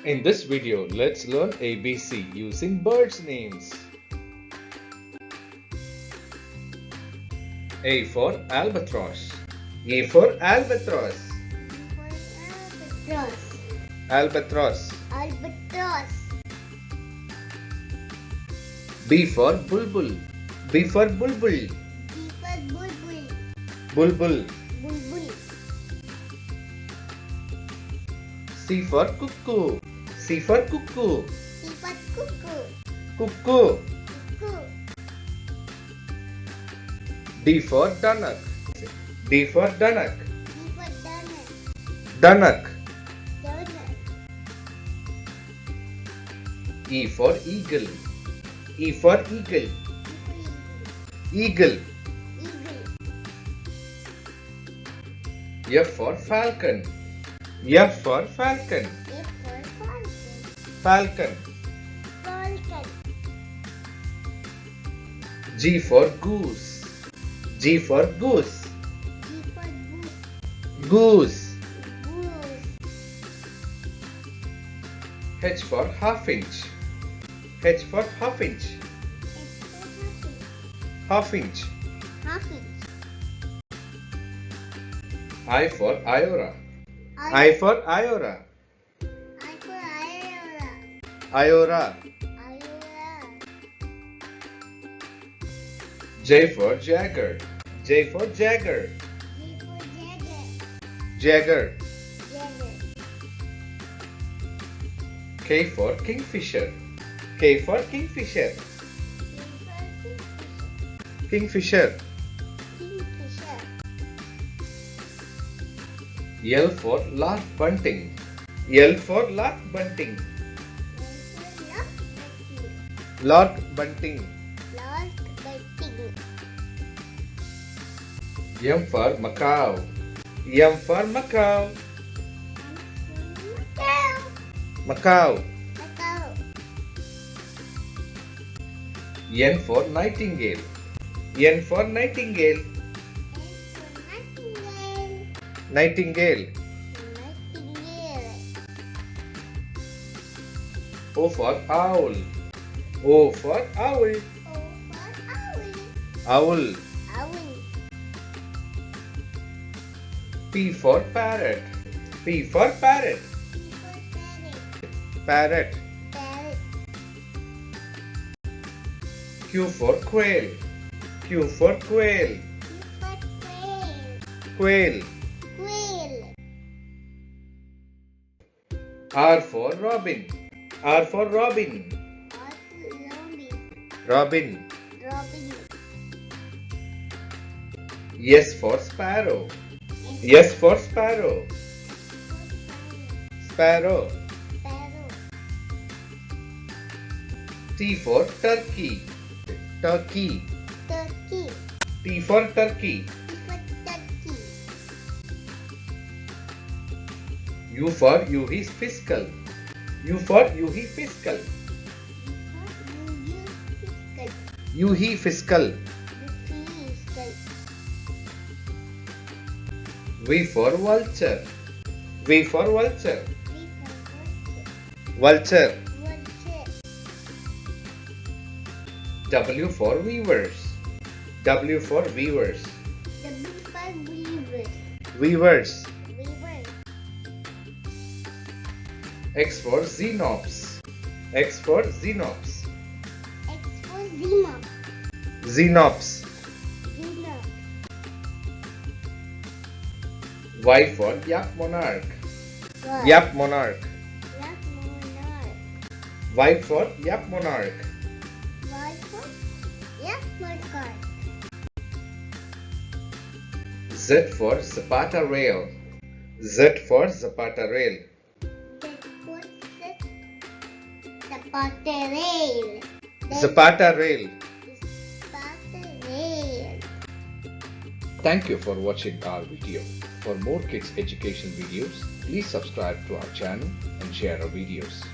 In this video, let's learn ABC using birds' names. A for albatross. A for albatross. Albatross. Albatross. Albatross. B for bulbul. B for bulbul. B for bulbul. Bulbul. Bulbul. C for cuckoo. C for cuckoo. C for cuckoo. Cuckoo. Cuckoo. D for dunuck. D for dunuck. D for donut. Dunuck. Donut. E for eagle. E for eagle. E for Eagle. eagle. F for falcon. F for falcon. F for falcon. Falcon. Falcon. G for goose. G for goose. G for goose. Goose. Goose. H for half inch. H for half inch. H for Half inch. half inch. I for iora. I I for iora. for Iora. Iora. Iora. J for jagger. J for jagger. J for jagger. Jagger. Jagger. K for kingfisher. K for kingfisher. K for kingfisher. Kingfisher. Kingfisher. L for lark bunting. L for lark bunting. Lark bunting. Lark bunting. M for macaw. M for macaw. Macaw. Macaw. N for nightingale. N for nightingale. Nightingale. Nightingale. Nightingale. O for owl. O for owl. O for owl. Owl. Owl. P for parrot. P for parrot. P for parrot. Parrot. Parrot. Q for quail. Q for quail. Q for quail. Quail. Quail. R for robin. R for robin. R for robin. Robin. Robin. S for sparrow. S for sparrow. Sparrow. Sparrow. T for turkey. Turkey. Turkey. T for turkey. T for turkey. U for fiscal. U for fiscal. Fiscal. V for vulture. V for vulture. Vulture. W for weavers. W for weavers. Weavers. X for xenops. X for xenops. Xenops. Y for yak monarch. Yap monarch. Y for yap monarch. Z for Zapata rail. Z for Zapata rail. Zapata rail. Thank you for watching our video. For more kids education videos, please subscribe to our channel and share our videos.